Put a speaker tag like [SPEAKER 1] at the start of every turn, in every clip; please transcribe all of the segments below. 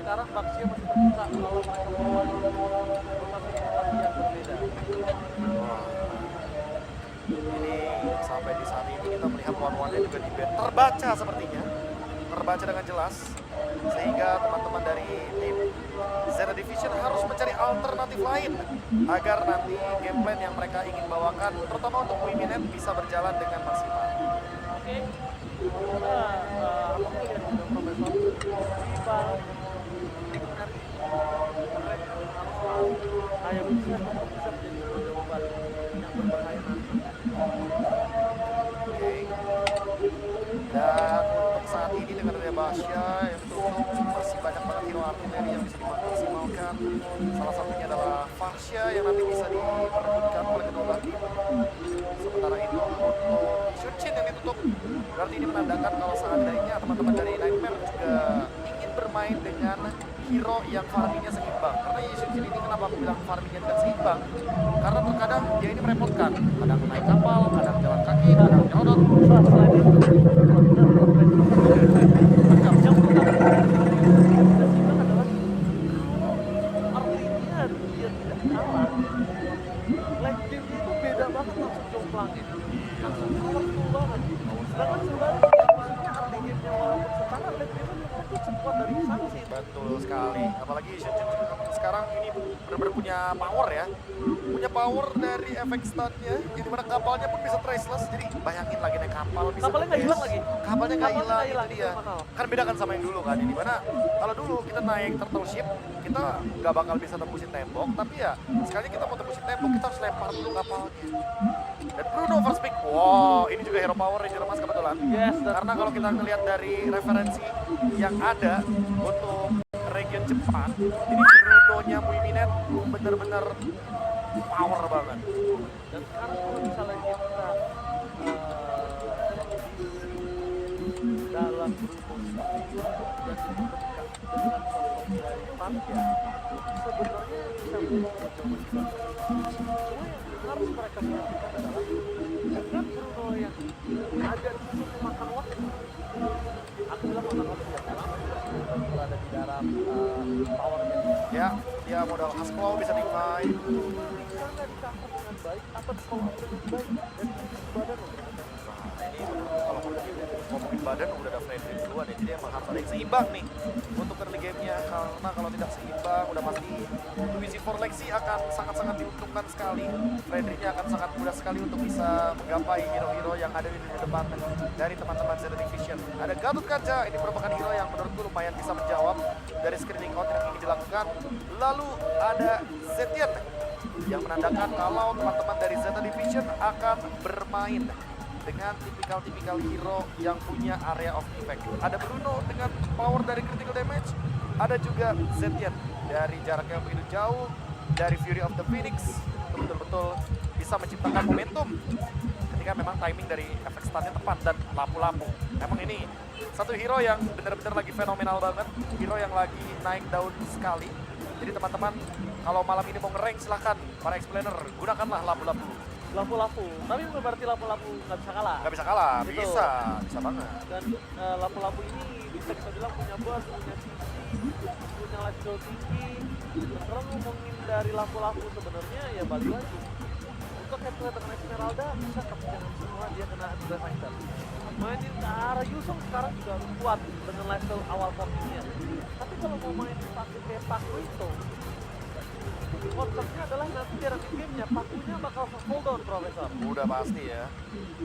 [SPEAKER 1] sekarang Baxia masih terbuka kalau mereka melawan rotasi yang berbeda.
[SPEAKER 2] Wah. Ini sampai di saat ini kita melihat one-one-nya juga di band terbaca sepertinya. Terbaca dengan jelas. Sehingga teman-teman dari tim Zeta Division harus mencari alternatif lain agar nanti game plan yang mereka ingin bawakan, terutama untuk Wiminet, bisa berjalan dengan maksimal.
[SPEAKER 1] Oke. Aku melihat juga Profesor Viva Dictionary mereka harus kayak bisa untuk bisa menjadi sebuah jawaban yang berbahaya nanti.
[SPEAKER 2] Oke. Dan untuk saat ini dengan ada Basya yang tutup, masih banyak banget hero artileri yang bisa dimaksimalkan. Salah satunya adalah Fasya yang nanti bisa diperebutkan oleh kedua belah tim. Sementara itu untuk Shunchin yang ditutup, berarti ini menandakan kalau seandainya teman-teman dari Nightmare juga ingin bermain dengan hero yang farmingnya seimbang. Karena Shunchin ini kenapa aku bilang farmingnya tidak seimbang? Karena terkadang dia ini merepotkan. Kadang naik kapal, kadang jalan kaki, kadang nyodot.
[SPEAKER 1] Selain itu, yang pertama tidak seimbang adalah kalau artinya dia tidak kalah, lane game-nya itu beda banget langsung jomplangnya, langsung powerful banget. Sedangkan sebaliknya musuhnya arti game-nya walaupun setara, lane game-nya belum tentu sekuat dari Sunset.
[SPEAKER 2] Betul sekali. Apalagi Shunchin sekarang ini benar-benar punya power ya. Punya power dari efek stunnya, yang dimana kapalnya pun bisa traceless. Jadi bayangin lagi naik kapal bisa
[SPEAKER 1] Kapalnya nggak hilang lagi.
[SPEAKER 2] Kapalnya nggak hilang, itu
[SPEAKER 1] itu
[SPEAKER 2] dia.
[SPEAKER 1] mahal.
[SPEAKER 2] Kan beda kan sama yang dulu kan, yang dimana kalau dulu kita naik turtle ship, kita nggak bakal bisa tembusin tembok, tapi ya sekali kita mau tembusin tembok, kita harus lempar dulu kapalnya. Dan Bruno first pick, wow ini juga hero power Ranger Mas kebetulan.
[SPEAKER 1] Yes,
[SPEAKER 2] Karena kalau kita ngelihat dari referensi yang ada untuk region Jepang, ini Bruno-nya Wiminet bener-bener power banget.
[SPEAKER 1] Dan sekarang kalau misalnya kita dalam berhubung dan diperdekat dengan sosok dari Fasya, sebenarnya bisa menjadi jawaban juga. Cuma yang harus mereka perhatikan adalah dengan Bruno yang agak cukup memakan waktu. Aku bilang makan waktu yang lama juga berada di dalam powernya.
[SPEAKER 2] Ya, dia modal Hasclaw bisa divide.
[SPEAKER 1] Jika nggak ditangkap dengan baik atau dikompres dengan baik dan badan loh.
[SPEAKER 2] Ini kalau ngomongin badan udah ada Frederick duluan ya, jadi emang harus ada yang seimbang nih untuk early game-nya. Karena kalau tidak seimbang udah pasti Luigi for Lexi akan sangat-sangat diuntungkan sekali. Fredericknya akan sangat mudah sekali untuk bisa menggapai hero-hero yang ada di lini depan dari teman-teman Zeta Division. Ada Gatot Kaca, ini merupakan hero yang menurutku lumayan bisa menjawab dari screening out yang ingin dilakukan. Lalu ada Zetian yang menandakan kalau teman-teman dari Zeta Division akan bermain dengan tipikal-tipikal hero yang punya area of impact. Ada Bruno dengan power dari critical damage, ada juga Zetian dari jarak yang begitu jauh, dari Fury of the Phoenix, itu betul-betul bisa menciptakan momentum ketika memang timing dari efek stunnya tepat dan lampu-lampu. Emang ini satu hero yang benar-benar lagi fenomenal banget, hero yang lagi naik daun sekali. Jadi teman-teman kalau malam ini mau nge-rank silahkan, para explainer gunakanlah lampu-lampu.
[SPEAKER 1] Lampu-lampu, tapi bukan berarti lampu-lampu nggak bisa kalah.
[SPEAKER 2] Nggak bisa kalah,
[SPEAKER 1] Betul.
[SPEAKER 2] bisa banget.
[SPEAKER 1] Dan lampu-lampu ini bisa kita bilang punya bos, punya sisi, punya level tinggi. Sekarang ngomongin dari lampu-lampu sebenarnya ya balik lagi. Untuk headset dengan Esmeralda bisa kepentingan semua dia kena Drive Fighter. Mainin ke arah Yusong sekarang juga kuat dengan level awal portinya. Tapi kalau mau main pakai kayak Paku itu, konsepnya adalah nanti di running game-nya Pakunya bakal fall down, Profesor.
[SPEAKER 2] Udah pasti ya,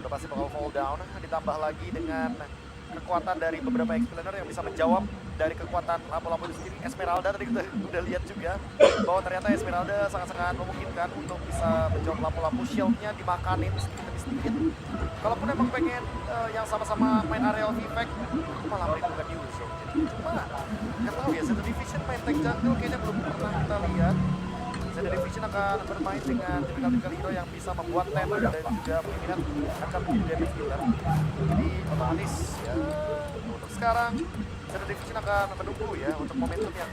[SPEAKER 2] udah pasti bakal fall down. Ditambah lagi dengan kekuatan dari beberapa explainer yang bisa menjawab dari kekuatan lampu-lampu itu sendiri. Esmeralda tadi kita udah lihat juga bahwa ternyata Esmeralda sangat-sangat memungkinkan untuk bisa menjawab lampu-lampu, shieldnya dimakanin sedikit demi sedikit. Kalaupun emang pengen yang sama-sama main area of effect, itu malah perhitungan Yusuf. Cuma nggak tahu ya, Zeta Division main tank jungle kayaknya belum pernah kita lihat. Zeta Division akan bermain dengan tipikal-tipikal hero yang bisa membuat tem dan juga mengingat akan menjadi damage dealer. Jadi otomatis ya untuk sekarang Zeta Division akan menunggu ya untuk momentum yang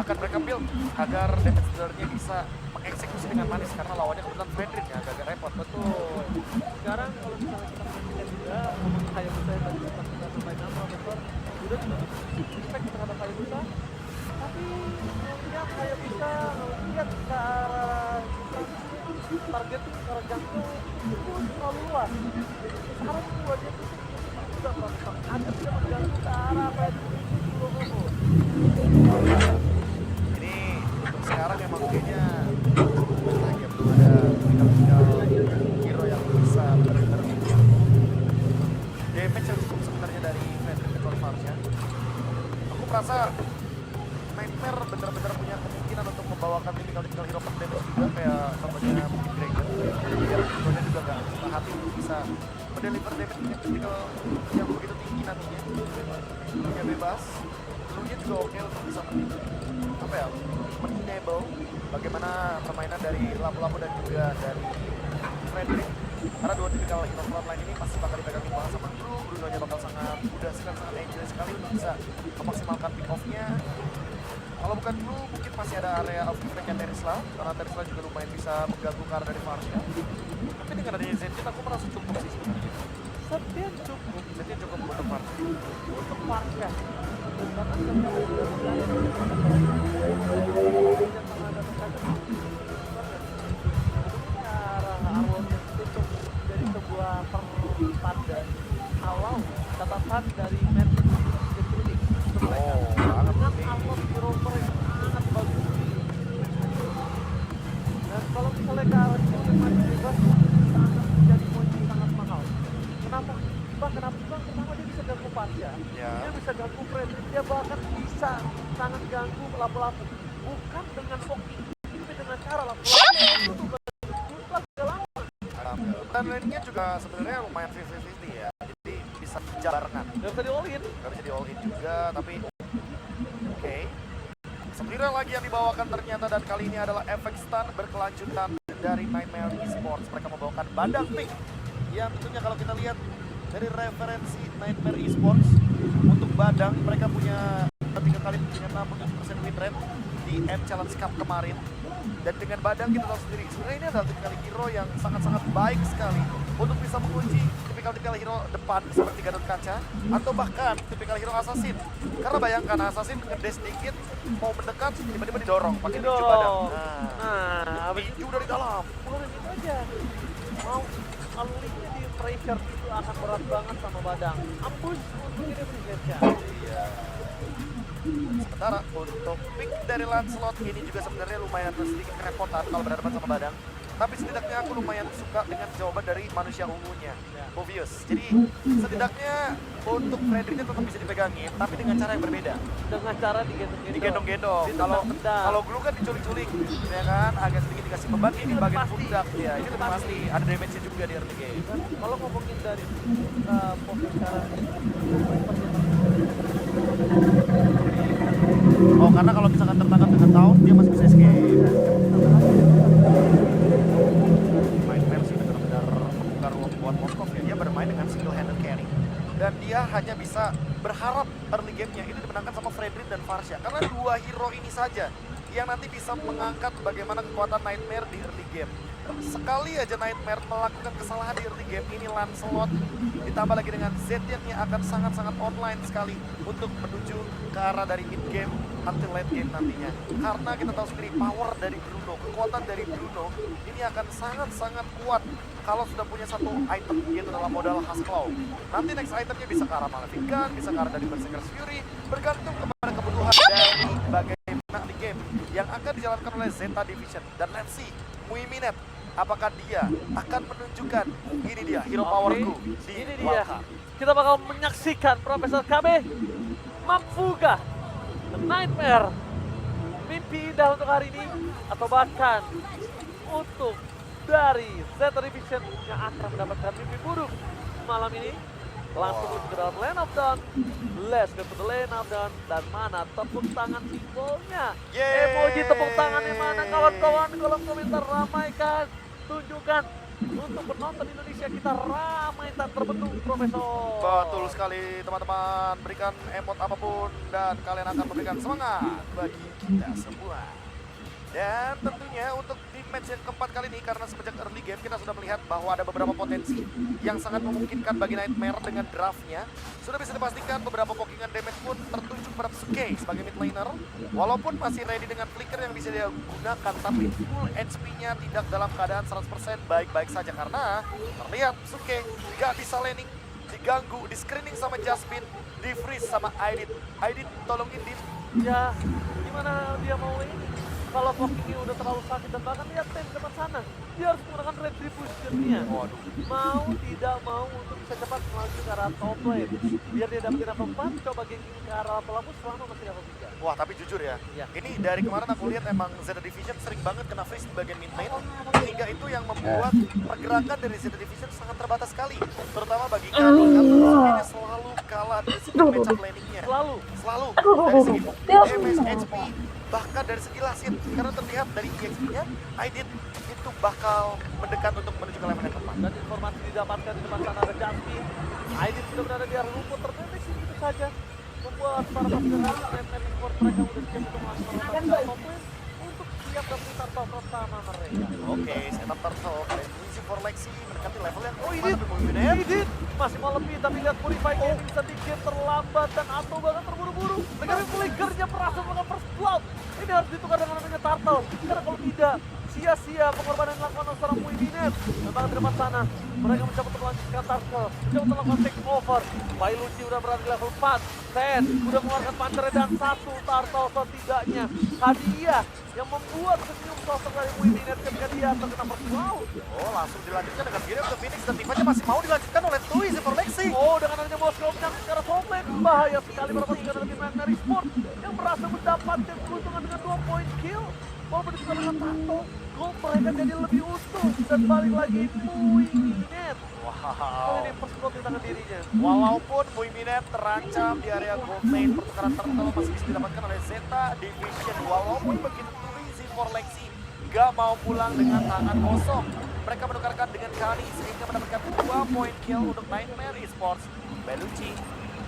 [SPEAKER 2] akan mereka build agar damage dealernya bisa mengeksekusi dengan manis karena lawannya kebetulan Frederick ya agak repot.
[SPEAKER 1] Betul. Sekarang kalau misalnya kita perhatikan juga ngomongin Hayabusa yang tadi kita sampaikan, Profesor, udah juga respect terhadap Hayabusa. Tapi ngeliat kayak bisa ngeliat ke arah target ke arah jantung itu terlalu luas. Sekarang buat dia tuh juga ada bisa mengganggu ke arah kayak dulu.
[SPEAKER 2] Ini untuk sekarang emang kayaknya lagi belum ada tinggal hero yang bisa benar-benar bikin damage yang cukup sebenarnya dari Frederick kecuali Farsha. Aku merasa Nightmare benar-benar punya kemungkinan untuk membawakan typical hero per damage juga kayak contohnya mungkin Dragon. Biar hero-nya juga nggak susah hati untuk bisa mendeliver damage dengan typical yang begitu tinggi nantinya. Hero-nya bebas, Blue-nya juga oke untuk bisa apa ya, men-enable bagaimana permainan dari Lapu-Lapu dan juga dari Frederick. Karena dua tipikal hero frontline ini pasti bakal dipegangin banget sama Blue. Bruno-nya bakal sangat mudah sekali, sangat enjoy sekali untuk bisa memaksimalkan pick off-nya. Kalau bukan Blue, mungkin masih ada area of effect-nya Terisla, karena Terisla juga lumayan bisa mengganggu ke arah dari Farsha. Tapi dengan adanya Zenith, aku merasa cukup sih sebenarnya.
[SPEAKER 1] Zenith cukup.
[SPEAKER 2] Zenith cukup untuk Farsha.
[SPEAKER 1] Untuk Farsha. Bahkan dari sebuah pertanda kalau catatan dari match jadi kritik untuk mereka dengan upload hero yang sangat bagus dan kalau misalnya ke arah itu match bebas sangat menjadi poin yang sangat mahal. Kenapa bang? Kenapa dia bisa ganggu Farsha? Dia bisa ganggu Frederick, dia bahkan bisa sangat ganggu Lapu-Lapu bukan dengan poking tapi dengan cara Lapu-Lapu itu
[SPEAKER 2] dan lainnya juga sebenarnya lumayan 50-50 ya, jadi bisa jabarkan.
[SPEAKER 1] Gak bisa di all in.
[SPEAKER 2] Gak bisa di all in juga, tapi oke. Sembilan lagi yang dibawakan ternyata, dan kali ini adalah efek stun berkelanjutan dari Nightmare Esports. Mereka membawakan Badang Pick yang tentunya kalau kita lihat dari referensi Nightmare Esports untuk Badang, mereka punya 3 kali punya 67% win rate di M Challenge Cup kemarin. Dan dengan Badang kita tahu sendiri, sebenarnya ini adalah tipikal hero yang sangat-sangat baik sekali untuk bisa mengunci tipikal hero depan seperti Gatot Kaca atau bahkan tipikal hero Assassin. Karena bayangkan Assassin ngedes dikit, mau mendekat, tiba-tiba didorong pakai ninju Badang.
[SPEAKER 1] Nah,
[SPEAKER 2] ninju dari dalam.
[SPEAKER 1] Bukan gitu aja. Mau unleashnya di pressure itu akan berat banget sama Badang. Ambush untuk ini bergeser.
[SPEAKER 2] Iya. Sementara untuk pick dari Lancelot ini juga sebenarnya lumayan sedikit kerepotan kalau berhadapan sama Badang. Tapi setidaknya aku lumayan suka dengan jawaban dari manusia ungunya, Obvious. Jadi setidaknya untuk Fredericknya tetap bisa dipegangin, tapi dengan cara yang berbeda.
[SPEAKER 1] Dengan cara digendong-gendong.
[SPEAKER 2] Kalau Glue kan diculik-culik, ya kan, agak sedikit dikasih beban, ini bagian pundak ya. Ini udah pasti ada damage-nya juga di early game.
[SPEAKER 1] Kalau ngomongin dari posisi cara
[SPEAKER 2] oh, karena kalau misalkan tertangkap dengan tahun, dia masih bisa escape. Nightmare sih benar-benar membuka ruang buat Moskov ya. Dia bermain dengan single handed carry. Dan dia hanya bisa berharap early game-nya ini dimenangkan sama Frederick dan Farsha. Karena dua hero ini saja yang nanti bisa mengangkat bagaimana kekuatan Nightmare di early game. Sekali aja Nightmare melakukan kesalahan di early game, ini Lancelot ditambah lagi dengan Zediac yang akan sangat-sangat online sekali untuk menuju ke arah dari mid game until late game nantinya. Karena kita tahu sendiri power dari Bruno, kekuatan dari Bruno ini akan sangat-sangat kuat kalau sudah punya satu item, yaitu dalam modal Hasclaw. Nanti next itemnya bisa ke arah Malefic Gun, bisa ke arah dari Berserker's Fury, bergantung kepada kebutuhan dari bagaimana di game yang akan dijalankan oleh Zeta Division. Dan let's see, Muiminet, apakah dia akan menunjukkan ini dia hero powerku di
[SPEAKER 1] ini dia. Kita bakal menyaksikan Profesor KB mampukah The Nightmare mimpi indah untuk hari ini atau bahkan untuk dari Zeta Division yang akan mendapatkan mimpi buruk malam ini. Langsung menuju ke dalam Lane of Dawn. Let's go to the Lane of Dawn. Dan mana tepuk tangan simbolnya? Emoji tepuk tangannya mana kawan-kawan? Kolom komentar ramaikan. Tunjukkan untuk penonton Indonesia kita ramai tak terbendung, Profesor.
[SPEAKER 2] Betul sekali teman-teman. Berikan emot apapun dan kalian akan memberikan semangat bagi kita semua. Dan tentunya untuk di match yang keempat kali ini, karena semenjak early game kita sudah melihat bahwa ada beberapa potensi yang sangat memungkinkan bagi Nightmare dengan draftnya. Sudah bisa dipastikan beberapa pokingan damage pun tertuju pada Suke sebagai mid laner. Walaupun masih ready dengan flicker yang bisa dia gunakan, tapi full HP-nya tidak dalam keadaan 100% baik-baik saja. Karena terlihat Suke gak bisa laning, diganggu, di screening sama Jasmine, di freeze sama Aidit. Aidit tolongin Dit.
[SPEAKER 1] Ya, gimana dia mau ini? Kalau Pokingnya udah terlalu sakit dan bahkan lihat tim depan sana, dia harus menggunakan retribution-nya.
[SPEAKER 2] Waduh.
[SPEAKER 1] Mau tidak mau untuk bisa cepat melaju ke arah top lane. Biar dia dapetin level 4, coba ganking ke arah pelaku selama masih level 3.
[SPEAKER 2] Wah, tapi jujur ya,
[SPEAKER 1] Ya.
[SPEAKER 2] ini dari kemarin aku lihat emang Zeta Division sering banget kena freeze di bagian mid lane, sehingga itu yang membuat pergerakan dari Zeta Division sangat terbatas sekali, terutama bagi kami karena Suke selalu kalah dari segi matchup laning-nya.
[SPEAKER 1] Selalu.
[SPEAKER 2] Selalu dari segi damage, HP, bahkan dari segi lasit, karena terlihat dari EXP-nya, Aidit itu bakal mendekat untuk menuju ke level yang keempat.
[SPEAKER 1] Dan informasi didapatkan di depan sana ada Jasmine. Aidit sudah berada di arah rumput, terdeteksi begitu saja. Membuat para pasukan Nightmare Esport mereka udah siap untuk melakukan rotasi top lane untuk siap dapetin turtle pertama mereka.
[SPEAKER 2] Oke, setup turtle, kalian mengisi for Lexi mendekati level yang
[SPEAKER 1] Oh,
[SPEAKER 2] keempat.
[SPEAKER 1] Aidit masih mau lebih, tapi lihat Purify Gaming sedikit terlambat dan atau bahkan terburu-buru. Mereka flickernya berhasil melakukan first blood. Ini harus ditukar dengan namanya Turtle, karena kalau tidak sia-sia pengorbanan yang dilakukan oleh seorang Muibinet. Dan bahkan di depan sana mereka mencoba untuk melanjutkan Turtle, mencoba untuk melakukan take over. Bailuci udah berada di level 4, Ten udah mengeluarkan pancernya dan satu Turtle setidaknya hadiah yang membuat senyum sosok dari Muibinet ketika dia terkena first blood.
[SPEAKER 2] Oh, langsung dilanjutkan dengan Gire untuk Phoenix dan Tivanya masih mau dilanjutkan oleh Tui for Lexi.
[SPEAKER 1] Oh, dengan adanya Moskow yang secara top-lane bahaya sekali para pasukan dari tim Nightmare Esport yang berhasil mendapatkan keuntungan dengan 2 point kill. Walaupun itu dengan tato, gol mereka jadi lebih utuh dan balik lagi Muibinet. Kali ini first blood di tangan dirinya.
[SPEAKER 2] Walaupun Muibinet terancam di area gold lane, pertukaran turtle masih bisa didapatkan oleh Zeta Division. Walaupun begitu Tui for Lexi gak mau pulang dengan tangan kosong. Mereka menukarkan dengan Kani sehingga mendapatkan 2 point kill untuk Nightmare Esports. Bellucci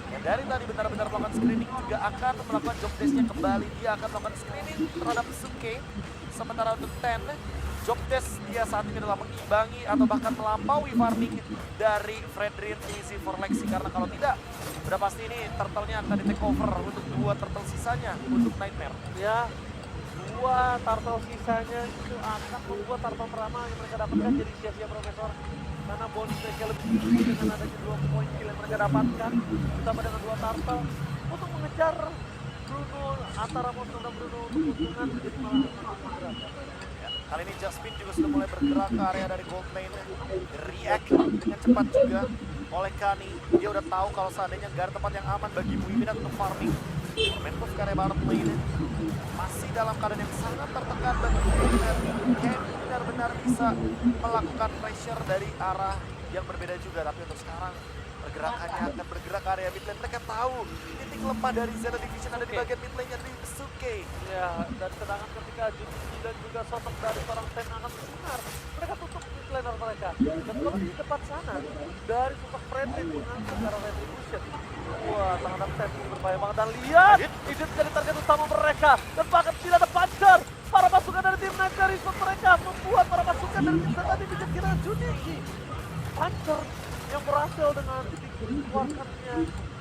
[SPEAKER 2] yang dari tadi benar-benar melakukan screening juga akan melakukan job desk-nya kembali. Dia akan melakukan screening terhadap Suke. Sementara untuk Ten, job desk dia saat ini adalah mengimbangi atau bahkan melampaui farming dari Fredrin Easy for Lexi. Karena kalau tidak, udah pasti ini turtle-nya akan di take over untuk 2 turtle sisanya untuk Nightmare.
[SPEAKER 1] Ya, 2 turtle sisanya itu akan membuat turtle pertama yang mereka dapatkan jadi sia-sia Profesor. Karena bonus mereka lebih tinggi dengan adanya 2 point kill yang mereka dapatkan, ditambah dengan 2 turtle untuk mengejar Bruno antara Moskow dan Bruno untuk keuntungan menjadi malah semakin berat.
[SPEAKER 2] Kali ini Jasmine juga sudah mulai bergerak ke area dari gold lane. React dengan cepat juga oleh Kani. Dia udah tahu kalau seandainya gak ada tempat yang aman bagi Muibinet untuk farming. Main move ke area bottom lane masih dalam keadaan yang sangat tertekan dan Muibinet benar-benar bisa melakukan pressure dari arah yang berbeda juga. Tapi untuk sekarang pergerakannya akan bergerak ke area mid lane. Mereka tahu titik lemah dari Zeta Division ada di bagian mid lane-nya di Suke.
[SPEAKER 1] Ya, dan sedangkan ketika Jutsu dan juga sosok dari seorang Ten akan bersinar, mereka tutup mid laner mereka. Dan kalau di depan sana, dari sosok Fredrin mengangkat ke arah Retribution. Wah, sangat Ten ini berbahaya banget. Dan lihat, itu jadi target utama mereka. Dan bahkan tidak ada pancar. Para pasukan dari tim Nightmare Esport mereka membuat para pasukan dari tim Zeta Division kira Juniki. Pancar yang berhasil dengan titik keluarkannya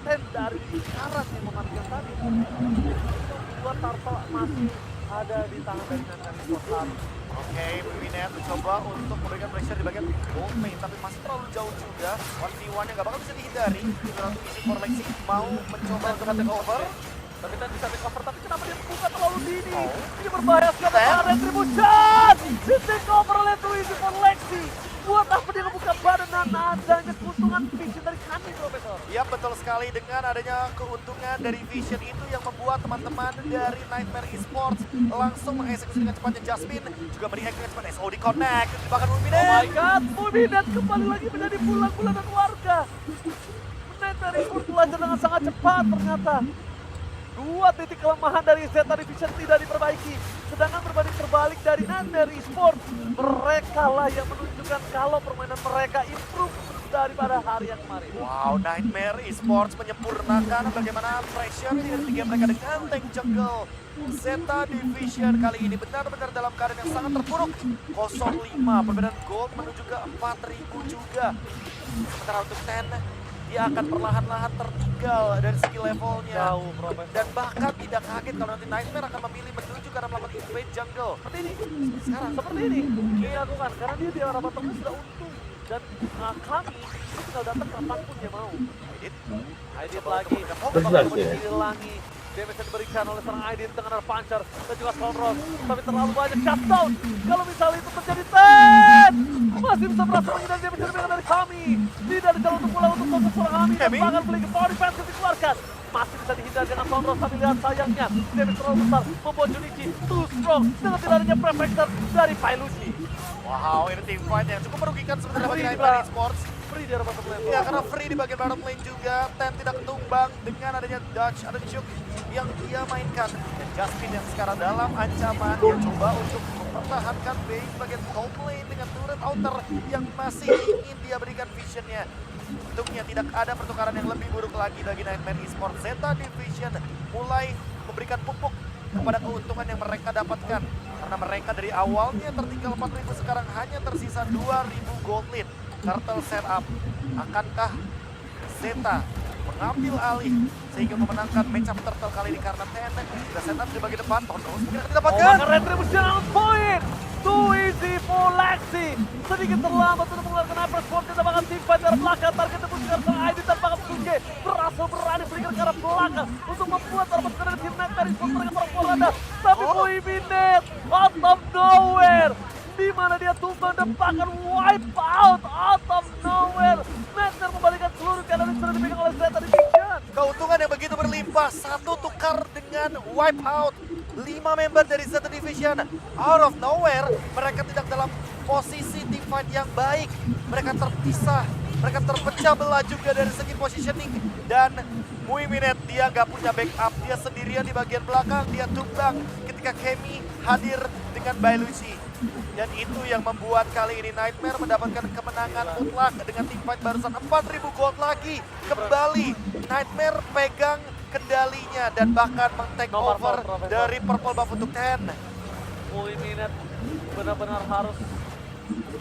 [SPEAKER 1] Ten dari karat yang mematikan tadi. Membuat turtle masih ada di tangan dari Nightmare Esport.
[SPEAKER 2] Oke, Muibinet mencoba untuk memberikan pressure di bagian gold lane, tapi masih terlalu jauh juga. 1v1 yang gak bakal bisa dihindari. Ratu Easy for Lexi mau mencoba untuk take over.
[SPEAKER 1] Tapi Ten bisa take over, tapi kenapa dia buka terlalu dini? Ini berbahaya sekali. Retribution! Di take over oleh Easy for Lexi. Buat apa dia ngebuka badan dan adanya keuntungan vision dari Kani, Profesor?
[SPEAKER 2] Ya, betul sekali. Dengan adanya keuntungan dari vision itu yang membuat teman-teman dari Nightmare Esports langsung mengeksekusi dengan cepatnya. Jasmine juga mereact dengan cepat. SOD connect, bahkan Muibinet.
[SPEAKER 1] Oh my god, Muibinet kembali lagi menjadi bulan-bulanan warga. Nightmare Esports belajar dengan sangat cepat ternyata. 2 titik kelemahan dari Zeta Division tidak diperbaiki. Sedangkan berbanding terbalik dari Nightmare Esports, mereka lah yang menunjukkan kalau permainan mereka improve daripada hari yang kemarin.
[SPEAKER 2] Wow, Nightmare Esports menyempurnakan bagaimana pressure di game mereka dengan tank jungle. Zeta Division kali ini benar-benar dalam keadaan yang sangat terpuruk. 0-5, perbedaan gold menuju ke 4.000 juga. Sementara untuk Ten, dia akan perlahan-lahan tertinggal dari segi levelnya.
[SPEAKER 1] Jauh, Profesor.
[SPEAKER 2] Dan bahkan tidak kaget kalau nanti Nightmare akan memilih menuju karena melakukan invade jungle.
[SPEAKER 1] Seperti ini.
[SPEAKER 2] Sekarang
[SPEAKER 1] Seperti ini dilakukan karena dia di arah bottomnya sudah untung. Dan kami itu tinggal datang kapanpun dia mau. Aidit lagi, dihilangi. Damage yang diberikan oleh seorang Aidit dengan arah puncher dan juga Sonros. Tapi terlalu banyak shutdown. Kalau misalnya itu terjadi, Ten masih bisa berhasil menghindari damage yang diberikan dari kami. Tidak ada jalan untuk pulang untuk fokus seorang kami. Dan bahkan beli ke power defense dikeluarkan. Masih bisa dihindari dengan Sonros, tapi lihat sayangnya damage terlalu besar membuat Junichi too strong dengan tidak adanya prefector dari Pailushi.
[SPEAKER 2] wow, ini team fight yang cukup merugikan sebenarnya bagi
[SPEAKER 1] Free,
[SPEAKER 2] Nightmare
[SPEAKER 1] Pak.
[SPEAKER 2] Esports.
[SPEAKER 1] Free di arah bottom lane.
[SPEAKER 2] Ya, karena free di bagian bottom lane juga. Ten tidak tumbang dengan adanya dodge atau juke yang dia mainkan. Dan Justin yang sekarang dalam ancaman, dia coba untuk mempertahankan base bagian top lane dengan turret outer yang masih ingin dia berikan visionnya. Untuknya tidak ada pertukaran yang lebih buruk lagi bagi Nightmare Esports. Zeta Division mulai memberikan pupuk kepada keuntungan yang mereka dapatkan. Karena mereka dari awalnya tertinggal 4.000, sekarang hanya tersisa 2.000 gold lead. Turtle setup, akankah Zeta mengambil alih sehingga memenangkan matchup Turtle kali ini karena Ten sudah setup di bagian depan. Tonos mungkin akan didapatkan.
[SPEAKER 1] Maka Retribution on point. Too easy for Lexi. Sedikit terlambat untuk mengeluarkan Hypersport. Kita bakal teamfight dari belakang. Target tembus dengan sang ID dan bakal Suge berhasil berani berikan ke arah belakang untuk membuat terpasukan dari tim Nightmare Esports mereka perempuan ada. Tapi Muiminet out of nowhere. Di mana dia tumbang dan bahkan wipe out of nowhere. Nightmare membalikan seluruh keadaan yang sudah dipegang oleh Zeta Division.
[SPEAKER 2] Keuntungan yang begitu berlimpah, satu tukar dengan wipe out 5 member dari Zeta Division. Out of nowhere, mereka tidak dalam posisi team fight yang baik. Mereka terpisah, mereka terpecah belah juga dari segi positioning. Dan Muiminet, dia nggak punya backup, dia sendirian di bagian belakang, dia tumbang ketika Kemi hadir dengan Bailushi. Dan itu yang membuat kali ini Nightmare mendapatkan kemenangan mutlak dengan tim fight barusan 4.000 gold lagi. Kembali Nightmare pegang kendalinya dan bahkan meng-take
[SPEAKER 1] Nomor
[SPEAKER 2] over
[SPEAKER 1] 4, Profesor.
[SPEAKER 2] dari Purple Buff untuk Ten.
[SPEAKER 1] Muiminet benar-benar harus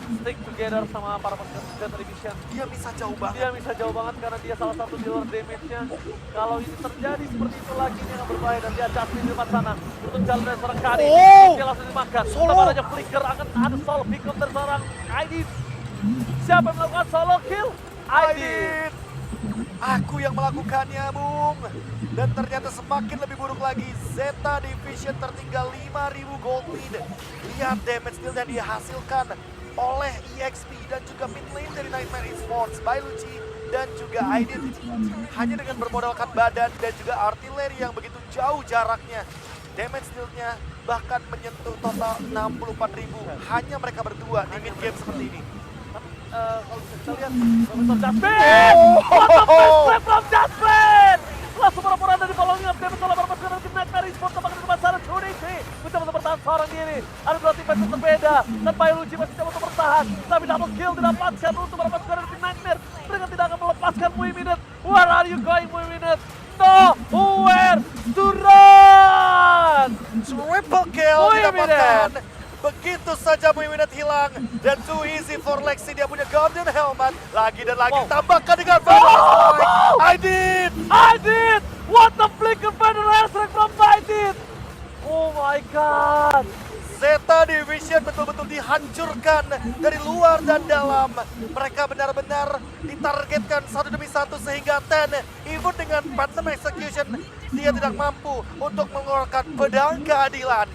[SPEAKER 1] stick together sama para pasukan Zeta Division.
[SPEAKER 2] Dia bisa jauh banget.
[SPEAKER 1] Dia bisa jauh banget karena dia salah satu dealer damage-nya. Kalau ini terjadi seperti itu lagi, ini akan berbahaya. Dan dia Justin di depan sana untuk jalan dari seorang Kari. Dia langsung dimakan.
[SPEAKER 2] Solo.
[SPEAKER 1] Tepat aja flicker, akan ada solo pick up dari seorang Aidit. Siapa yang melakukan solo kill? Aidit.
[SPEAKER 2] Aku yang melakukannya, Bung. Dan ternyata semakin lebih buruk lagi. Zeta Division tertinggal 5.000 gold lead. Lihat damage deal yang dihasilkan oleh EXP dan juga mid lane dari Nightmare Esports, Bailuchi dan juga Aidit. Hanya dengan bermodalkan badan dan juga artileri yang begitu jauh jaraknya. Damage deal-nya bahkan menyentuh total 64.000. Hanya mereka berdua di mid game seperti ini.
[SPEAKER 1] Kalau bisa kita lihat, Profesor Jasmine! What the best play from Jasmine! Langsung pura-pura dari following up, damage oleh para pasukan dari tim Nightmare Esports. Tampaknya di depan sana, Junichi mencoba untuk bertahan seorang diri. Ada dua tim fight yang berbeda, dan Bailuchi masih coba untuk bertahan. Tapi double kill didapatkan untuk para pasukan dari tim Nightmare. Mereka tidak akan melepaskan Muiminet. Where are you going, Muiminet? Nowhere to run!
[SPEAKER 2] Triple kill didapatkan. Begitu saja Muiminet hilang. Dan too easy for Lexi, dia punya golden helmet. Lagi dan lagi tambahkan dengan Vandal Strike.
[SPEAKER 1] I did! What the flicker Vandal Airstrike from Aidit! Oh my god!
[SPEAKER 2] Zeta Division betul-betul dihancurkan dari luar dan dalam. Mereka benar-benar ditargetkan satu demi satu sehingga Ten, even dengan Phantom Execution, dia tidak mampu untuk mengeluarkan pedang keadilan.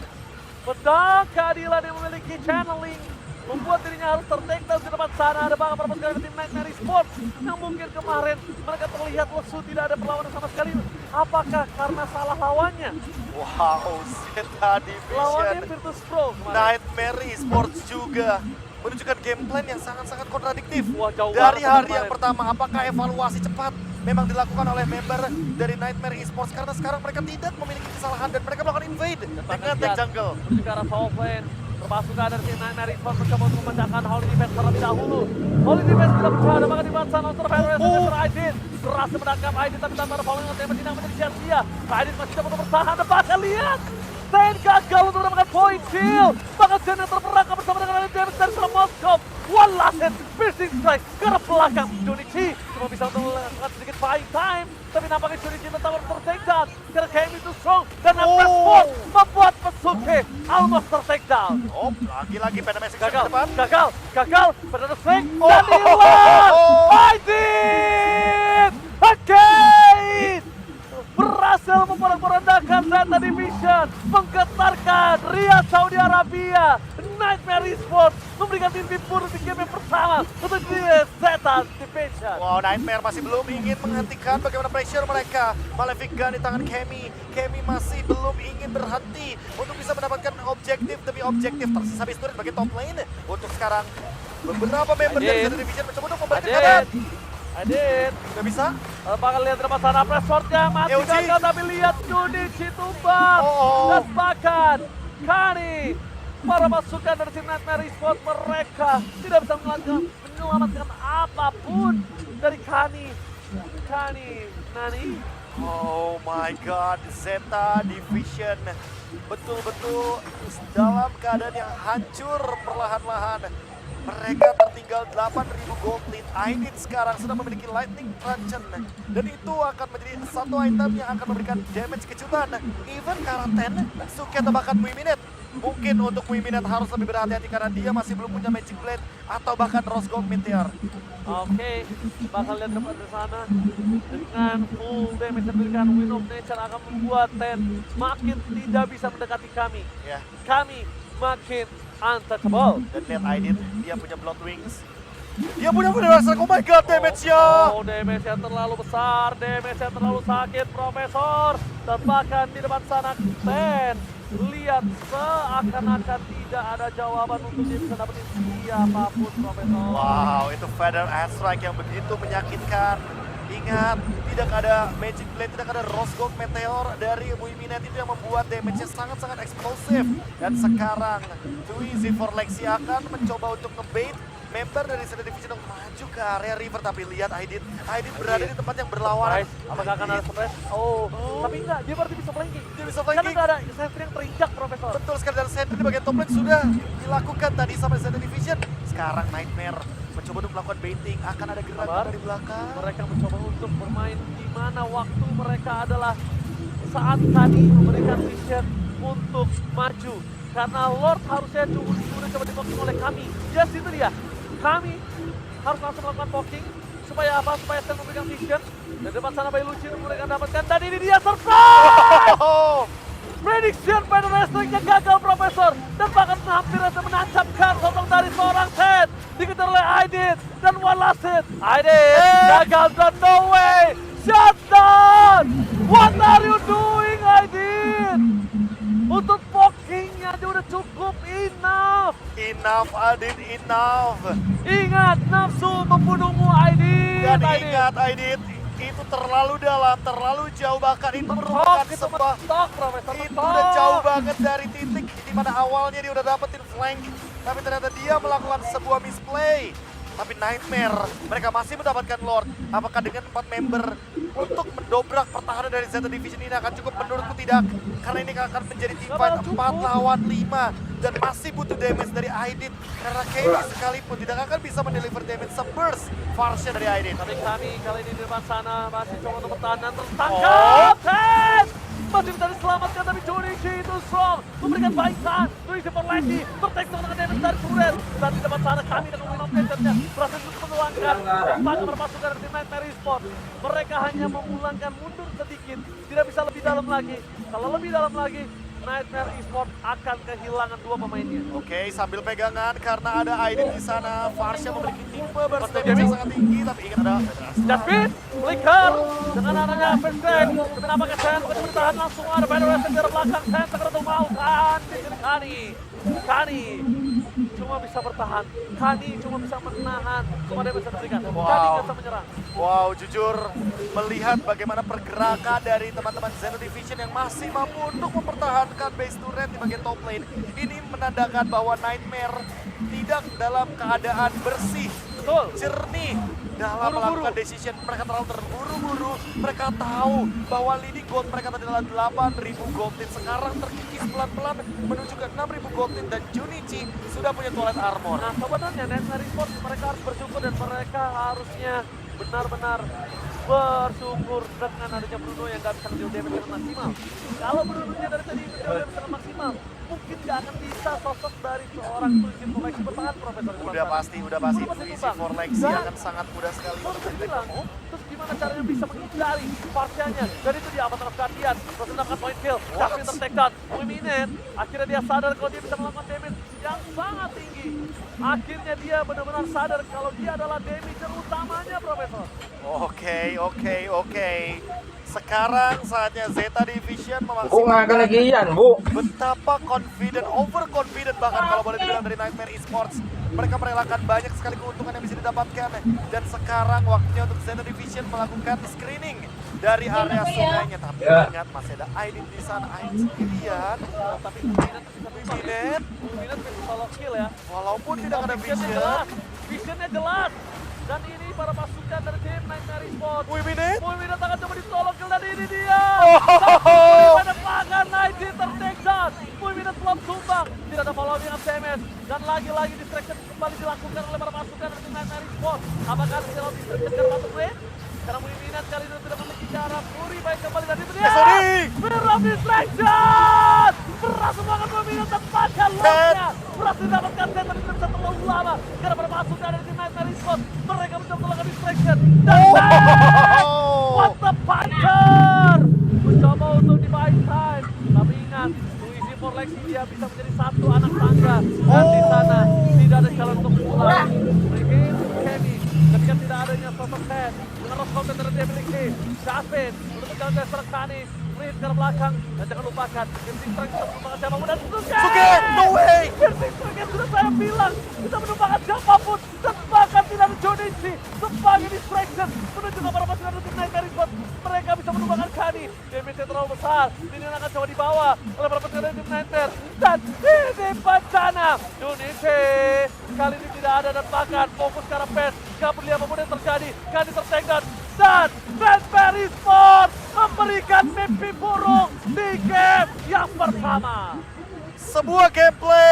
[SPEAKER 1] Pedang keadilan yang memiliki channeling membuat dirinya harus ter-take down di depan sana. Ada banget para pasukan dari tim Nightmare Esports yang mungkin kemarin mereka terlihat lesu, tidak ada perlawanan sama sekali. Apakah karena salah lawannya?
[SPEAKER 2] Wow, Zeta
[SPEAKER 1] Lawannya
[SPEAKER 2] Division,
[SPEAKER 1] Virtus Pro kemarin.
[SPEAKER 2] Nightmare Esports juga menunjukkan game plan yang sangat-sangat kontradiktif.
[SPEAKER 1] Wah, jauh
[SPEAKER 2] Dari
[SPEAKER 1] banget
[SPEAKER 2] hari
[SPEAKER 1] kemarin.
[SPEAKER 2] yang pertama, apakah evaluasi cepat memang dilakukan oleh member dari Nightmare Esports? Karena sekarang mereka tidak memiliki kesalahan dan mereka melakukan invade dengan tank jungle.
[SPEAKER 1] Menuju ke arah top lane. Perpasukan dari tim Nightmare Esports mencoba untuk memecahkan Holy Defense terlebih dahulu. Holy Defense tidak berjaya maka dibantu Monster Federation dengan Aidit. Berhasil menangkap Aidit tapi tanpa ada falling damage tidak menjadi sia-sia. Aidit masih dapat bertahan dan bahkan lihat. Zen gagal untuk mendapatkan point kill. Bahkan Zen yang terperangkap bersama dengan damage dari seorang Moskov. One last hit, piercing strike ke arah belakang. Junichi cuma bisa untuk melakukan sedikit fight time. Tapi nampaknya Junichi tetap ter-takedown. Karena KM itu strong dan Nightmare Esports membuat Mesuke almost ter-takedown.
[SPEAKER 2] Oh, lagi-lagi Phantom Execution
[SPEAKER 1] Gagal,
[SPEAKER 2] ke depan.
[SPEAKER 1] gagal, Phantom Strike dan hilang. Aidit again berhasil memporak-porandakan Zeta Division, menggetarkan Riyadh Saudi Arabia. Nightmare Esports memberikan titik buruk di game yang pertama untuk Zeta Division.
[SPEAKER 2] Wow, Nightmare masih belum ingin menghentikan bagaimana pressure mereka. Malefic Gun di tangan Kemi. Kemi masih belum ingin berhenti untuk bisa mendapatkan objektif demi objektif. Tersisa Bisturit sebagai top lane. Untuk sekarang, beberapa member dari Zeta Division mencoba untuk memberikan kanan.
[SPEAKER 1] Adit,
[SPEAKER 2] Gak bisa?
[SPEAKER 1] bakal lihat dari sana pressure-nya mati
[SPEAKER 2] Euji.
[SPEAKER 1] gagal tapi lihat Junichi tumbang. Dan bahkan Kani, para pasukan dari tim Nightmare Esports mereka tidak bisa menyelamatkan apapun dari Kani. Nani.
[SPEAKER 2] Oh my god, Zeta Division betul-betul dalam keadaan yang hancur perlahan-lahan. Mereka tertinggal 8.000 gold lead. Aidit sekarang sudah memiliki lightning truncheon dan itu akan menjadi satu item yang akan memberikan damage kejutan. Even Karaten, Suket bahkan Muiminet. Mungkin untuk Muiminet harus lebih berhati-hati karena dia masih belum punya Magic Blade atau bahkan Rose Gold Meteor.
[SPEAKER 1] Oke, bakal lihat depan di sana dengan full damage yang diberikan Wind of Nature akan membuat Ten makin tidak bisa mendekati kami.
[SPEAKER 2] Ya.
[SPEAKER 1] Kami makin untouchable.
[SPEAKER 2] Dan lihat Aidit, dia punya Blood Wings. Dia punya Federation, oh my god, damage-nya!
[SPEAKER 1] Oh, damage yang terlalu besar, damage yang terlalu sakit, Profesor. Dan bahkan di depan sana, Ten lihat seakan-akan tidak ada jawaban untuk dia bisa dapetin siapapun, Profesor.
[SPEAKER 2] Wow, itu Feather Airstrike yang begitu menyakitkan. Ingat, tidak ada Magic Blade, tidak ada Rose Gold Meteor dari Muiminet itu yang membuat damage-nya sangat-sangat eksplosif. Dan sekarang, Too Easy for Lexi akan mencoba untuk ngebait member dari Zeta Division untuk maju ke area river. Tapi lihat Aidit berada di tempat yang berlawanan.
[SPEAKER 1] Apakah akan ada surprise? Oh, tapi enggak, dia berarti bisa flanking.
[SPEAKER 2] Dia bisa
[SPEAKER 1] Karena
[SPEAKER 2] flanking.
[SPEAKER 1] nggak ada sentry yang terinjak, Profesor.
[SPEAKER 2] Betul sekali, dan sentry di bagian top lane sudah dilakukan tadi sama Zeta Division. Sekarang Nightmare mencoba untuk melakukan baiting, akan ada gerakan dari belakang.
[SPEAKER 1] Mereka mencoba untuk bermain di mana waktu mereka adalah saat tadi memberikan vision untuk maju. Karena Lord harusnya sudah coba di-poking oleh kami. Yes, itu dia. Kami harus langsung melakukan poking. Supaya apa? Supaya Sen memberikan vision. Dan depan sana Bayi Luci mereka dapatkan. Dan ini dia surprise!
[SPEAKER 2] Oh,
[SPEAKER 1] Prediction pada wrestlingnya gagal, Profesor. Dan bahkan hampir saja menancapkan sosok dari seorang Ted. Dikejar oleh Aidit. Dan one last hit. Aidit gagal dan no way. Shut down. What are you doing, Aidit? Untuk pokingnya dia udah cukup enough.
[SPEAKER 2] enough Aidit, enough.
[SPEAKER 1] Ingat, nafsu membunuhmu, Aidit.
[SPEAKER 2] Dan ingat Aidit, itu terlalu dalam, terlalu jauh, bahkan itu merupakan sebuah
[SPEAKER 1] Profesor.
[SPEAKER 2] itu udah jauh banget dari titik di mana awalnya dia udah dapetin flank, tapi ternyata dia melakukan sebuah misplay. Tapi Nightmare, mereka masih mendapatkan Lord. Apakah dengan 4 member untuk mendobrak pertahanan dari Zeta Division ini akan cukup? Menurutku tidak, karena ini akan menjadi team fight 4 lawan 5 dan masih butuh damage dari Aidit, karena Kemi sekalipun tidak akan bisa mendeliver damage se-burst Farsha dari Aidit.
[SPEAKER 1] Tapi kami kali ini di depan sana masih coba untuk bertahan dan tertangkap. Ted masih bisa diselamatkan, tapi Junichi itu strong, memberikan baikan. Junichi for Lexi, tertekstur dengan damage dari turret. Dan di depan sana kami dengan win of nature-nya berhasil untuk mengelangkan tembakan berpasukan dari tim Nightmare Esports. Mereka hanya memulangkan mundur sedikit, tidak bisa lebih dalam lagi. Kalau lebih dalam lagi, Nightmare Esports akan kehilangan 2 pemainnya.
[SPEAKER 2] Oke, sambil pegangan karena ada Aidit di sana. Farsha memiliki tipe burst damage yang sangat tinggi, tapi ingat ada
[SPEAKER 1] Jasmine, flicker dengan adanya first strike. Tapi nampaknya Sen begitu bertahan langsung ada Federation dari belakang. Sen segera untuk mau kan di sini Kani. cuma bisa bertahan. Kani cuma bisa menahan semua damage yang diberikan.
[SPEAKER 2] Wow.
[SPEAKER 1] Kani nggak bisa menyerang.
[SPEAKER 2] Wow, jujur melihat bagaimana pergerakan dari teman-teman Zeno Division yang masih mampu untuk mempertahankan base turret di bagian top lane. Ini menandakan bahwa Nightmare tidak dalam keadaan bersih,
[SPEAKER 1] Betul.
[SPEAKER 2] jernih dalam
[SPEAKER 1] Buru-buru.
[SPEAKER 2] melakukan decision. Mereka terlalu terburu-buru. Mereka tahu bahwa leading gold mereka tadi adalah 8.000 gold tin. Sekarang terkikis pelan-pelan menuju ke 6.000 gold tin dan Junichi sudah punya toilet armor.
[SPEAKER 1] Nah sebenarnya Nightmare Esports mereka harus bersyukur dan mereka harusnya benar-benar bersyukur dengan adanya Bruno yang gak bisa nge-deal damage dengan maksimal. Kalau Bruno-nya dari tadi nge-deal damage dengan maksimal, mungkin gak akan bisa sosok dari seorang Tuisin Koleksi bertahan, Profesor.
[SPEAKER 2] Udah pasti intuisi for Lexi akan sangat mudah sekali
[SPEAKER 1] Kalau
[SPEAKER 2] untuk
[SPEAKER 1] saya
[SPEAKER 2] jadi
[SPEAKER 1] bilang, terus gimana caranya bisa menghindari partiannya? Dan itu dia Avatar of Guardian, terus mendapatkan point kill, tapi tertake down. Wiminate, akhirnya dia sadar kalau dia bisa melakukan damage yang sangat tinggi. Akhirnya dia benar-benar sadar kalau dia adalah damager utamanya, Profesor.
[SPEAKER 2] Oke. Sekarang saatnya Zeta Division
[SPEAKER 3] Bu nggak
[SPEAKER 2] memaksimalkan
[SPEAKER 3] kelegian, Bu.
[SPEAKER 2] betapa confident, overconfident bahkan kalau boleh dibilang dari Nightmare Esports. Mereka merelakan banyak sekali keuntungan yang bisa didapatkan. Dan sekarang waktunya untuk Zeta Division melakukan screening dari area sungainya. Tapi
[SPEAKER 3] Ya.
[SPEAKER 2] ingat masih ada Aidin di sana, Aidin sendirian.
[SPEAKER 1] Tapi Wiminate bisa bebas.
[SPEAKER 2] Wiminate,
[SPEAKER 1] Wiminate bisa solo kill ya.
[SPEAKER 2] walaupun tidak ada
[SPEAKER 1] Visionnya
[SPEAKER 2] vision.
[SPEAKER 1] jelas, visionnya jelas. Dan ini para pasukan dari tim Nightmare Esports.
[SPEAKER 2] Wiminate,
[SPEAKER 1] Wiminate akan coba ditolong kill dan ini dia.
[SPEAKER 2] oh,
[SPEAKER 1] Pada pagar Nightin tertake down. Wiminate belum tumbang. Tidak ada follow dengan CMS. Dan lagi-lagi distraction kembali dilakukan oleh para pasukan dari tim Nightmare Esports. Apakah kalau distraction karena masuk lane? Karena Wiminate kali ini tidak memiliki cara. Puri baik kembali dan itu dia.
[SPEAKER 2] Sorry.
[SPEAKER 1] Mirror distraction. Berhasil banget Wiminate tempatkan locknya. Berhasil didapatkan set tapi tidak bisa terlalu lama. Karena para pasukan dari tim Nightmare Esports. Mereka mencoba melakukan distraction. Dan what the puncher! Mencoba untuk di buy time. Tapi ingat, Tuisin for Lexi dia bisa menjadi satu anak tangga. Dan di sana tidak ada jalan untuk pulang. Begin Kenny, ketika tidak adanya sosok Ted. Dengan Ross Content yang dia miliki. Jasmine, untuk jalan dasar Kani. Reed ke belakang. Dan jangan lupakan, Girsing Strike bisa menumpangkan siapapun. Dan
[SPEAKER 2] Suge, no way.
[SPEAKER 1] Girsing Strike yang sudah saya bilang. Bisa menumpangkan siapapun. Dan bahkan tidak ada Junichi. Sebagai distraction. Menuju ke para pasukan dari tim Nightmare Esports. Mereka bisa menumbangkan Kani. Damage-nya terlalu besar. Ini akan coba dibawa oleh para pasukan dari tim Nightmare. Dan ini bencana. Junichi. Kali ini tidak ada dan bahkan fokus ke arah Pes. Gak peduli apapun yang terjadi. Kani tertake down. Dan Nightmare Esports memberikan mimpi buruk di game yang pertama.
[SPEAKER 2] Sebuah gameplay